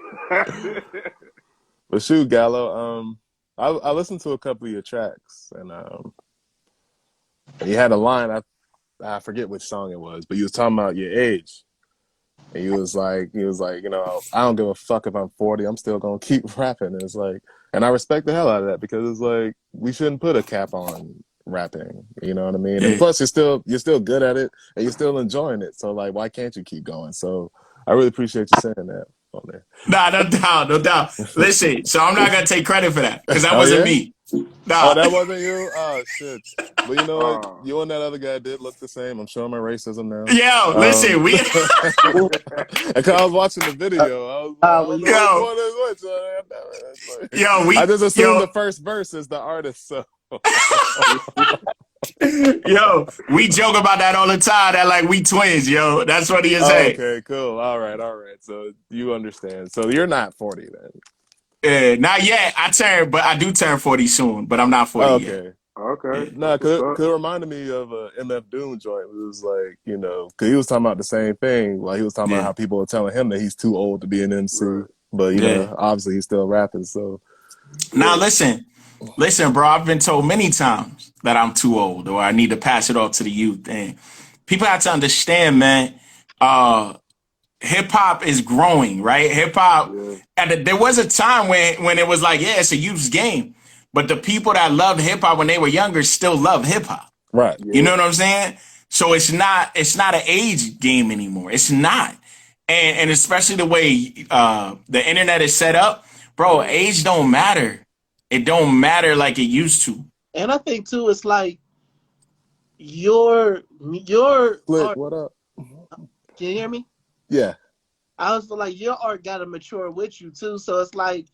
But shoot, Gallo, I listened to a couple of your tracks and you had a line, I forget which song it was, but you was talking about your age. And he was like, I don't give a fuck if I'm 40, I'm still gonna keep rapping. And it's like, and I respect the hell out of that because it's like we shouldn't put a cap on rapping. You know what I mean? And Yeah. plus you're still good at it and you're still enjoying it. So like why can't you keep going? So I really appreciate you saying that on there. Nah, no doubt, no doubt. Listen, so I'm not gonna take credit for that because that Oh wasn't yeah? me. Oh, Nah. that wasn't you? Oh shit. But you know what? uh, You and that other guy did look the same. I'm showing my racism now. Yo, listen, we Because I was watching the video. I When don't you know which yo, one is which. yo, I we just assumed yo, the first verse is the artist. So yo, we joke about that all the time. That like we twins, yo. That's what he oh, say. okay, cool. All right. So you understand. So you're not 40 then. Not yet. But I do turn 40 soon, but I'm not 40 yet. Okay. okay. Yeah. No, That's what's cause up. it reminded me of a MF Doom joint. It was like, cause he was talking about the same thing. Like he was talking about Yeah. how people were telling him that he's too old to be an MC, Right. but Yeah. obviously he's still rapping. So Now Yeah. listen, bro. I've been told many times that I'm too old or I need to pass it off to the youth. And people have to understand, man. Hip hop is growing, right? Hip hop. Yeah. There was a time when it was like, yeah, it's a youth's game, but the people that loved hip hop when they were younger still love hip hop. right, You Yeah. know what I'm saying? So it's not an age game anymore. It's not, and especially the way the internet is set up, bro. Right. Age don't matter. It don't matter like it used to. and I think too, it's like your Slick, art. what up? Can you hear me? Yeah, I also feel like your art got to mature with you too. So it's like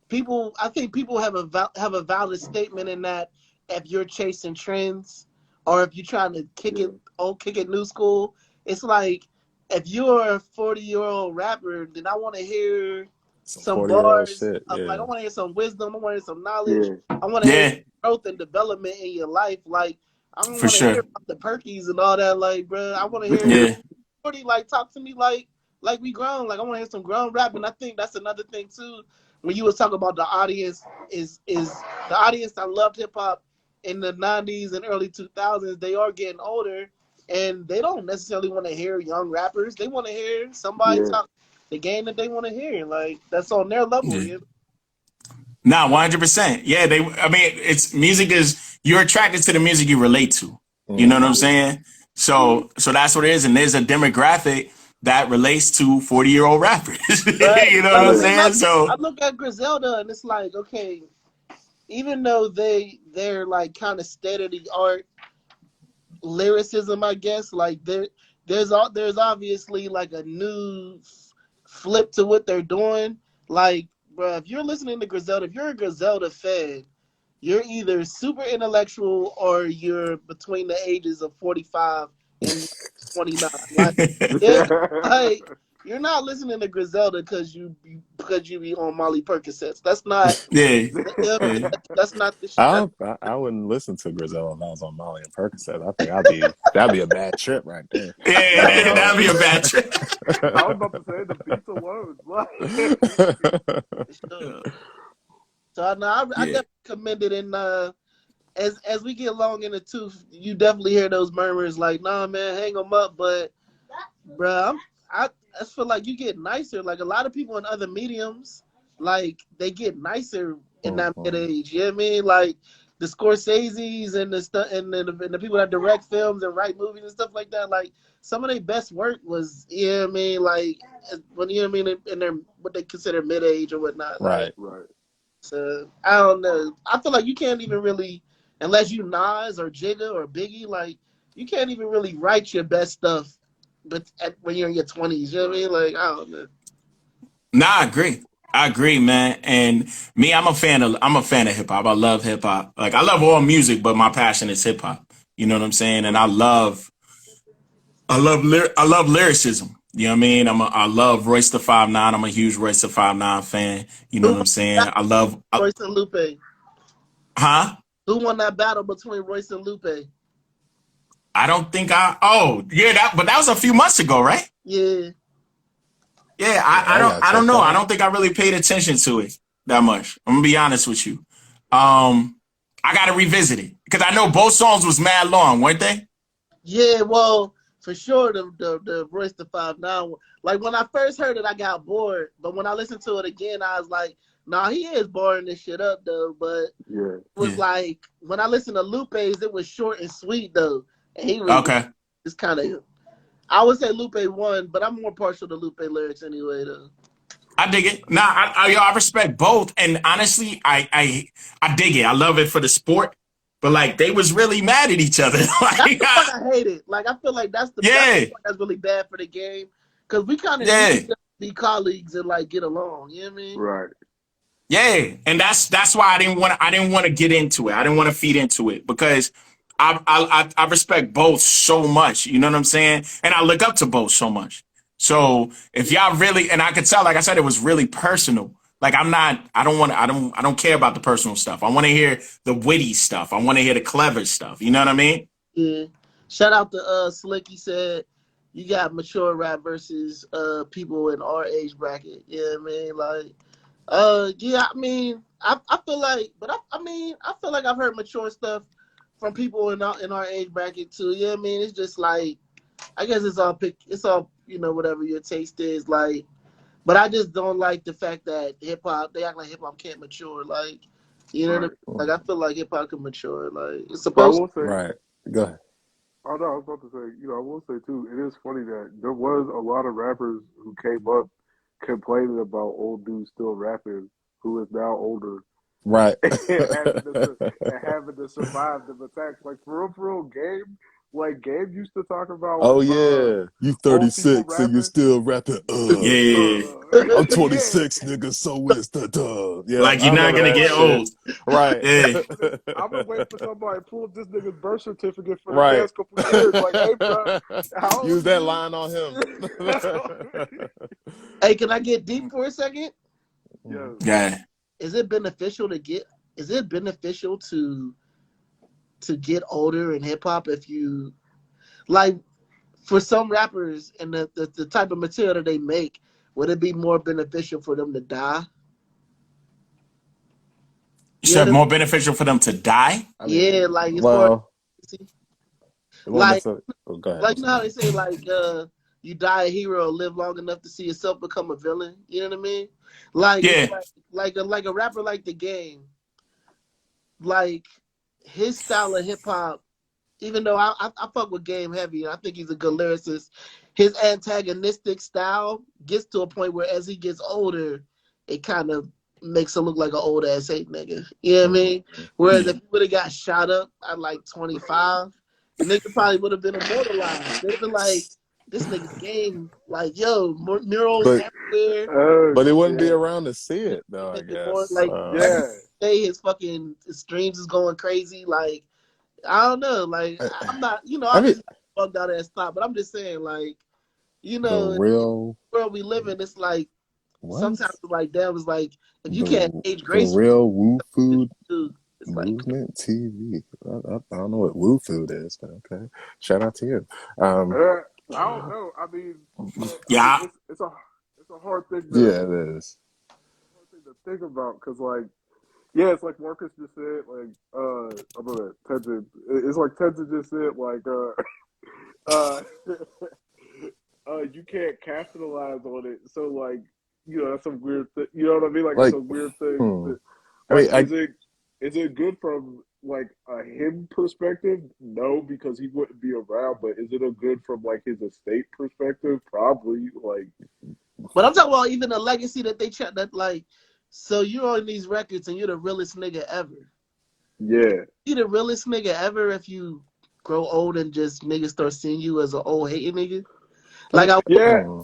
people. I think people have a valid statement in that if you're chasing trends or if you're trying to Yeah. kick it new school. It's like if you're a 40-year-old rapper, then I want to hear some some 40-year-old bars. shit. Like Yeah, I want to hear some wisdom. I want to hear some knowledge. Yeah. I want to hear Yeah, some growth and development in your life. Like I don't For want to hear sure. about the perkies and all that. Like, bro, I want to hear Yeah. like talk to me like we grown. Like I want to hear some grown rap, and I think that's another thing too. When you was talking about the audience, is the audience that loved hip hop in the '90s and early 2000s? They are getting older, and they don't necessarily want to hear young rappers. They want to hear somebody Yeah. talk the game that they want to hear. Like that's on their level. Yeah. You know? Nah, 100%. Yeah, I mean, it's music is you're attracted to the music you relate to. You know what I'm saying? So that's what it is. And there's a demographic that relates to 40-year-old rappers. Right. You know what I'm Like, saying? I So look at Griselda, and it's like, okay, even though they're like kind of state of the art lyricism, I guess, like there's obviously like a new flip to what they're doing. Like, bro, if you're listening to Griselda, if you're a Griselda fan, you're either super intellectual or you're between the ages of 45 and 29. Like, yeah, like you're not listening to Griselda because you be on Molly Percocets. That's not. yeah, You know what I mean? yeah, That's not the shit. I wouldn't listen to Griselda if I was on Molly and Percocet. I think that'd be a bad trip right there. yeah. That'd be a bad trip. I was about to say the beats alone. Like, Sure. So I know I Yeah. definitely commend it, and as we get along in the tooth, you definitely hear those murmurs like, "Nah, man, hang them up." But, bruh, I just feel like you get nicer. Like a lot of people in other mediums, like they get nicer in that mid age. You know what I mean? Like the Scorseses and the stuff, and the people that direct films and write movies and stuff like that. Like some of their best work was, you know what I mean? Like when you know what I mean in their what they consider mid age or whatnot. Like, Right. right. so I don't know. I feel like you can't even really, unless you Nas or Jigga or Biggie, like you can't even really write your best stuff, but when you're in your 20s, you know what I mean? Like I don't know. Nah, I agree, man. And me, I'm a fan of hip hop. I love hip hop. Like I love all music, but my passion is hip hop. You know what I'm saying? And I love lyricism. You know what I mean? I love Royce the 5'9". I'm a huge Royce the 5'9" fan. You know Who what won I'm saying? Royce and Lupe? Huh? Who won that battle between Royce and Lupe? I don't think oh, yeah, but that was a few months ago, right? Yeah. Yeah, Yeah, I gotta I don't check know. that I out. don't think I really paid attention to it that much. I'm gonna be honest with you. I gotta revisit it because I know both songs was mad long, weren't they? Yeah, well, for sure the Royce the 5'9". Like when I first heard it, I got bored. But when I listened to it again, I was like, nah, he is boring this shit up though. But Yeah. it was Yeah. like when I listened to Lupe's, it was short and sweet though. And he was Okay. just kind of, I would say Lupe won, but I'm more partial to Lupe lyrics anyway though. I dig it. Nah, I respect both, and honestly, I dig it. I love it for the sport, but like they was really mad at each other. That's Like, the part I hate it. Like I feel like that's the yeah, part that's really bad for the game because we kind of yeah. need to be colleagues and like get along. You know what I mean? Right. Yeah, and that's why I didn't want to get into it. I didn't want to feed into it because I respect both so much. You know what I'm saying? And I look up to both so much. So if y'all really, and I could tell, like I said, it was really personal. Like I don't care about the personal stuff. I want to hear the witty stuff. I want to hear the clever stuff. You know what I mean? Yeah. Shout out to Slick. He said you got mature rap versus people in our age bracket. You know what I mean? Like yeah, I mean I feel like but I mean I feel like I've heard mature stuff from people in our age bracket too. You know what I mean? It's just like I guess it's all whatever your taste is like, but I just don't like the fact that hip hop they act like hip hop can't mature. Like you know what I mean? Right. Like I feel like hip hop can mature. Like it's But I supposed to. will say, Right. Go ahead. oh no, I was about to say, I will say too, it is funny that there was a lot of rappers who came up complaining about old dudes still rapping who is now older Right. and having to survive the attacks. Like for real, Gabe used to talk about Oh yeah. You old people 36 and you rapping. still rapping. Yeah. I'm Yeah. 26, nigga. So it's the Yeah, Like I you're not remember gonna that get shit. old. Right. Yeah. I've been waiting for somebody to pull up this nigga's birth certificate for the Right. past couple years. Like, hey, bro, how Use old that are line on him. you? Hey, can I get deep for a second? Yo, Yeah. Is it beneficial to to get older in hip hop if you like for some rappers and the type of material that they make, would it be more beneficial for them to die? You You know said what I more mean? beneficial for them to die? I Yeah, mean, like as far well, as it won't like necessarily. Oh, go ahead. I'm like you know how sorry. they say like you die a hero, live long enough to see yourself become a villain. You know what I mean? Like it's Yeah. like a rapper like the Game, like his style of hip hop. Even though I fuck with Game heavy, and I think he's a good lyricist. His antagonistic style gets to a point where as he gets older, it kind of makes him look like an old ass hate nigga. You know what I mean? Mm-hmm. Whereas Yeah. if he would have got shot up at like 25, the nigga probably would have been immortalized. They'd have been like, this nigga Game, like, yo, murals But everywhere. Oh but it wouldn't be shit. around to see it though. I More guess. like Yeah. say his fucking streams is going crazy. Like I don't know. Like I'm not, I mean, obviously fucked out at stop, but I'm just saying, like, the in real the world we live in, it's like what? sometimes like damn, it's like if you can't The age the gracefully, real Woo Food it's like Movement TV. I don't know what Woo Food is, but okay. Shout out to you. I don't know. I mean, Yeah. it's a hard thing Yeah, it is. to think about because like yeah, it's like Marcus just said like I'm gonna Tenzin. It's like Tenzin just said like uh you can't capitalize on it. So like that's some weird thing. You know what I mean? Like it's Like, a weird thing. hmm. I Like mean, I is it good from like a him perspective? No, because he wouldn't be around. But is it a good from like his estate perspective? Probably. Like but I'm talking about even the legacy that they check that like so you're on these records and you're the realest nigga ever. yeah, You the realest nigga ever if you grow old and just niggas start seeing you as an old hating nigga. Like mean, I yeah. hmm,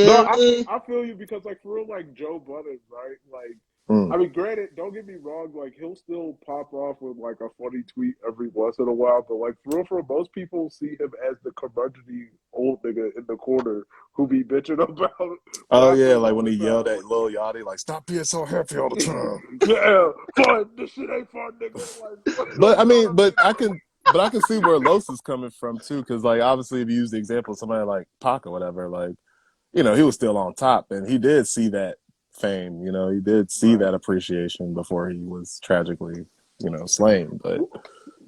No, yeah, man. I feel you because like for real, like Joe Budden, right? Like, hmm. I mean, granted, don't get me wrong, like he'll still pop off with like a funny tweet every once in a while, but like for real, most people see him as the curmudgeony old nigga in the corner who be bitching about Oh yeah, rappers like all when the he yelled time. at Lil Yachty, like, "Stop being so happy all the Like, time." yeah, fun. This shit ain't fun, nigga. Like But I you know what mean, I mean? but I can see where Los is coming from too, because like obviously, if you use the example of somebody like Pac or whatever, like he was still on top, and he did see that fame. He did see Right. that appreciation before he was tragically, slain. But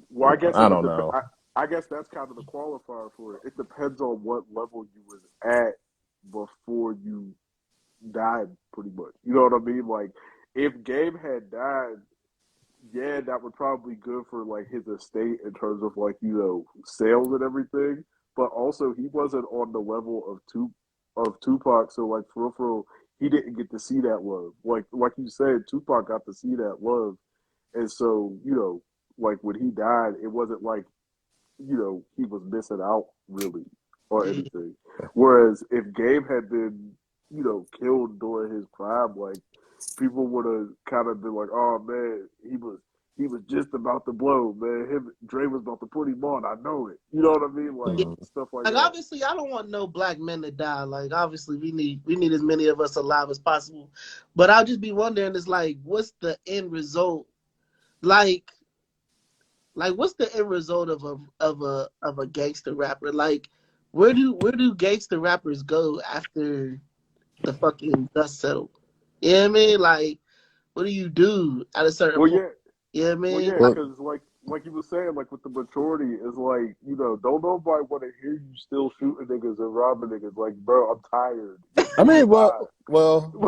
Well, I guess I it would don't depend. know. I guess that's kind of the qualifier for it. It depends on what level you was at before you died, pretty much. You know what I mean? Like, if Gabe had died, yeah, that would probably be good for like his estate in terms of like sales and everything. But also, he wasn't on the level of Tupac, so like for real, he didn't get to see that love. Like you said, Tupac got to see that love, and so like when he died, it wasn't like he was missing out really or anything. Whereas if Gabe had been, killed during his prime, like people would have kind of been like, "Oh man, he was just about to blow, man. Him Dre was about to put him on. I know it." You know what I mean? Like Mm. stuff like Like that. obviously, I don't want no black men to die. Like obviously, we need as many of us alive as possible. But I'll just be wondering, is like, what's the end result? Like, what's the end result of a gangster rapper? Like, where do gangster rappers go after the fucking dust settled? You know what I mean? Like, what do you do at a certain Well, point? yeah, You know what I well, mean? yeah, Like, Well, because like you were saying, like with the majority is like don't nobody want to hear you still shooting niggas and robbing niggas. Like, bro, I'm tired. Get I mean, outside.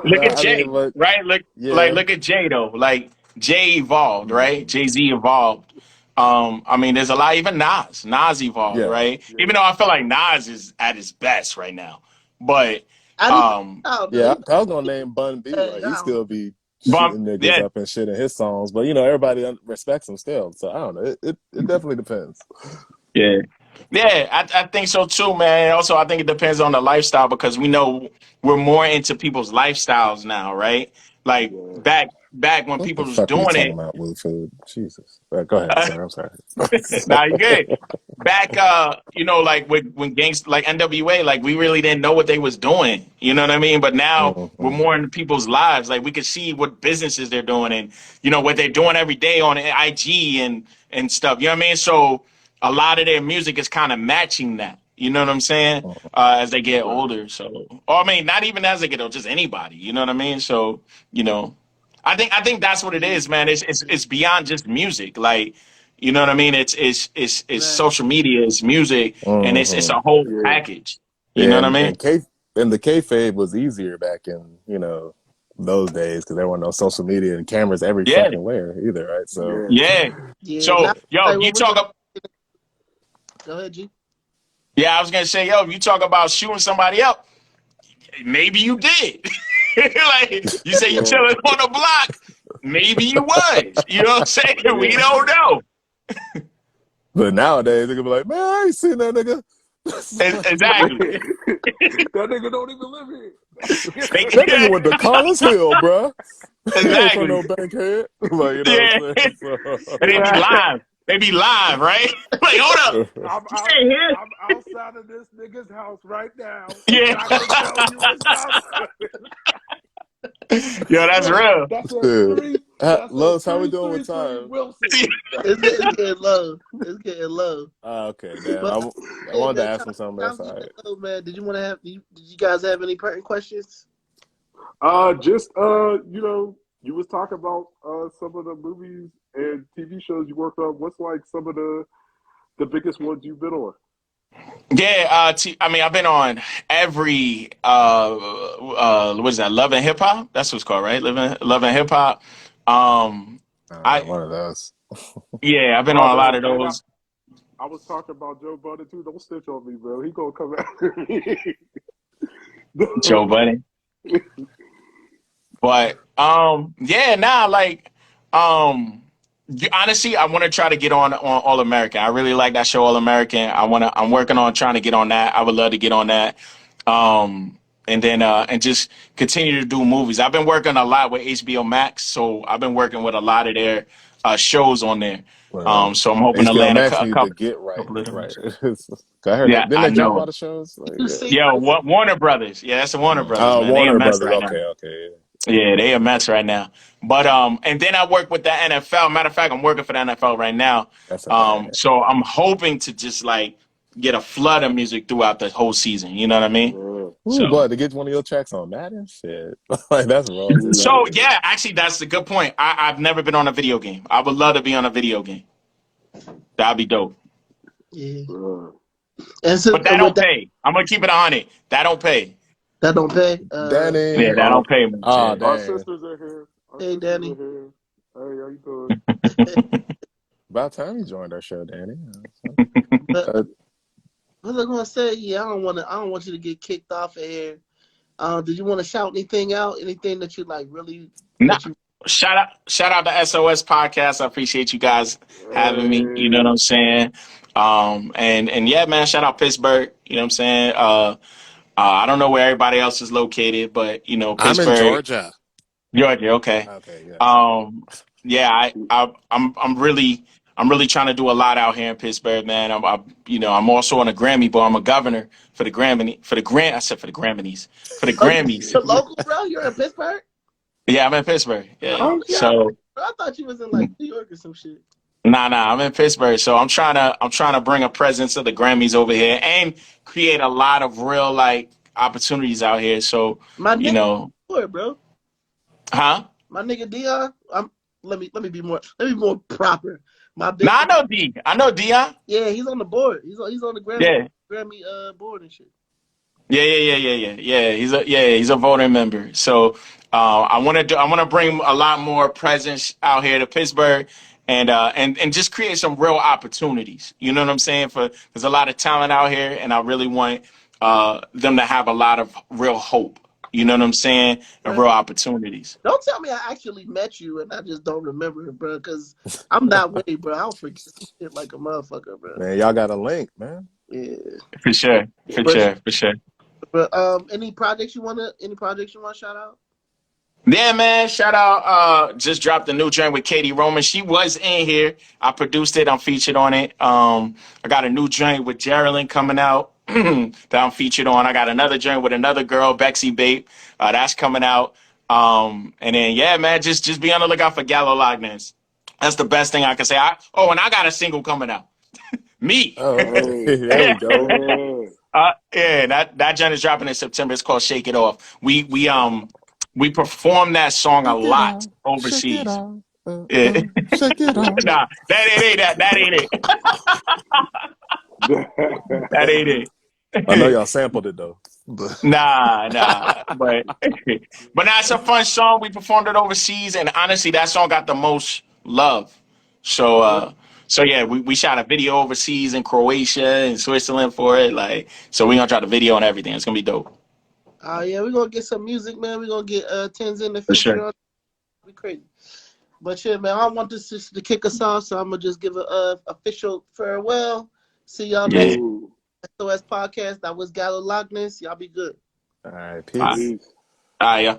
Look at I Jay, mean, but right? yeah, Look at Jay though. Like Jay evolved, right? mm, Jay-Z evolved. I mean, there's a lot. Even Nas evolved, yeah, right? Yeah. Even though I feel like Nas is at his best right now, but I didn't. um, I don't know. yeah. I was gonna name Bun B. Hey, Like he I don't know. still be but shooting niggas yeah, up and shit in his songs, but everybody respects him still. So I don't know. It definitely depends. yeah, yeah. I think so too, man. Also, I think it depends on the lifestyle because we know we're more into people's lifestyles now, right? Like Yeah. back when What the people was fuck are you doing talking it. about, Will Food? Jesus. Go ahead, sir. I'm sorry. Nah, you good. Back, like when gangs like NWA, like we really didn't know what they was doing. You know what I mean? But now we're Mhm. more in people's lives. Like we could see what businesses they're doing and what they're doing every day on IG and stuff. You know what I mean? So a lot of their music is kind of matching that. You know what I'm saying? As they get Right. older. So, or I mean, not even as they get older, just anybody. You know what I mean? So, I think that's what it is, man. It's beyond just music. Like, you know what I mean? It's Right. social media, it's music, and it's Mhm. a whole Yeah. package. You know Yeah, what I mean? and the kayfabe was easier back in those days because there were no social media and cameras every Yeah, fucking where either, right? So Yeah. yeah. Yeah. So, Now, yo, like you when we talk go, about go ahead, G. yeah, I was gonna say, yo, if you talk about shooting somebody up, maybe you did. Like you say you Yeah. chilling on the block, maybe you was. You know what I'm saying? We Yeah. don't know. but nowadays they could be like, man, I ain't seen that nigga. Exactly. That nigga don't even live here. That nigga went to Collins Hill, bruh. He ain't from Exactly. no bankhead. Like, you know Yeah. what I'm saying? And they be Yeah. live. They be live, right? Like, hold up. So I'm You out. ain't here? I'm outside of this nigga's house right now, and I Yeah. can tell you it's not. Yo, that's Look, real. that's a shit. three. That's a Lowe's, how we doing with 333 time? Wilson. It's getting low. It's getting low. Okay, damn. But I hey, wanted to man, ask him something. That's time's all getting right. low, man. Did you want to have? Did you guys have any pertinent questions? Just you was talking about some of the movies and TV shows you worked on. What's like some of the biggest ones you've been on? Yeah, I mean, I've been on every what is that? Love and Hip Hop. That's what it's called, right? Love and Hip Hop. Not I one of those. yeah, I've been Oh on a lot no, of and those. I was talking about Joe Budden too. Don't snitch on me, bro. He gonna come after me. Joe Budden. But yeah, nah, like honestly, I want to try to get on All American. I really like that show, All American. I'm working on trying to get on that. I would love to get on that. And then and just continue to do movies. I've been working a lot with HBO Max, so I've been working with a lot of their shows on there. Well, So I'm hoping to HBO land Max a need to couple, get right, couple of right. those. I heard Yeah, that. Didn't I they drop a know. lot of shows? Like, You yeah. see, Yeah, Warner Brothers. Yeah, that's the Warner Brothers, man. They a Warner mess Brothers. right now. Okay, okay. Yeah, they a mess right now. But and then I work with the NFL. Matter of fact, I'm working for the NFL right now. That's a bad. So I'm hoping to just like get a flood of music throughout the whole season. You know what I mean? Yeah. Ooh, So boy, to get one of your tracks on Madden, shit. Like that's royalty Mm. right so there. yeah, actually that's a good point. I've never been on a video game. I would love to be on a video game. That'd be dope. yeah. Uh, And so But that with don't that, pay. I'm gonna keep it on it. That don't pay. that don't pay. Yeah, Danny. that our, don't pay much. Oh, Yeah. our dang. sisters are here. Our Hey, sisters are Danny. here. Hey, how you doing? About time you joined our show, Danny. But Uh, what was I gonna say? Yeah, I don't want to. I don't want you to get kicked off of here. Did you want to shout anything out? Anything that you like really Nah. that you? Shout out to SOS Podcast. I appreciate you guys having me. You know what Hey, I'm saying? And yeah, man, shout out Pittsburgh. You know what I'm saying? I don't know where everybody else is located, but I'm in Pittsburgh, Georgia. Georgia. Okay. Okay, yes. Yeah, I'm really trying to do a lot out here in Pittsburgh, man. I'm also on a Grammy board. I'm a governor for the Grammy for the Grant. I said for the Grammys for the Oh, Grammys. you're local, bro. You're in Pittsburgh. Yeah, I'm in Pittsburgh. Yeah. Oh yeah, So. I thought you was in like New York or some shit. Nah, I'm in Pittsburgh, so I'm trying to bring a presence of the Grammys over here and create a lot of real like opportunities out here. So, My you nigga, know, bro. huh? My nigga Dion. Let me be more proper. My big Nah, I know Dion. yeah, he's on the board. He's on the Yeah. Grammy board and shit. Yeah. He's a voting member. So I want to bring a lot more presence out here to Pittsburgh and just create some real opportunities. You know what I'm saying? There's a lot of talent out here, and I really want them to have a lot of real hope. You know what I'm saying? And Right. real opportunities. Don't tell me I actually met you and I just don't remember it, bro. Because I'm that way, bro. I'll forget some shit like a motherfucker, bro. Man, y'all got a link, man. Yeah, For sure. For but sure. For sure. any projects you wanna shout out? Yeah, man. Shout out. Just dropped a new joint with Katie Roman. She was in here. I produced it. I'm featured on it. I got a new joint with Geraldine coming out that I'm featured on. I got another joint with another girl, Bexy Babe. That's coming out. And then yeah, man, just be on the lookout for Gallo Locknez. That's the best thing I can say. And I got a single coming out. Me. Oh, okay. Hey, There we go. yeah. Yeah, that joint is dropping in September. It's called Shake It Off. We performed that song a Shake it lot off. Shake it overseas. off. Yeah. Shake it off. Nah, that ain't it. That ain't it. That ain't I know it. y'all sampled it though. But Nah. But nah, it's a fun song. We performed it overseas, and honestly, that song got the most love. So so yeah, we shot a video overseas in Croatia and Switzerland for it. Like, so we gonna try the video and everything. It's gonna be dope. Yeah, we're gonna get some music, man. We're gonna get Tenzin to For feature sure. on. Be crazy. But yeah, man, I want this just to kick us off, so I'm gonna just give a official farewell. See y'all Yeah. next Cool. SOS podcast. That was Gallo Lockness. Y'all be good. all right, All right. peace. Peace. All right, yeah.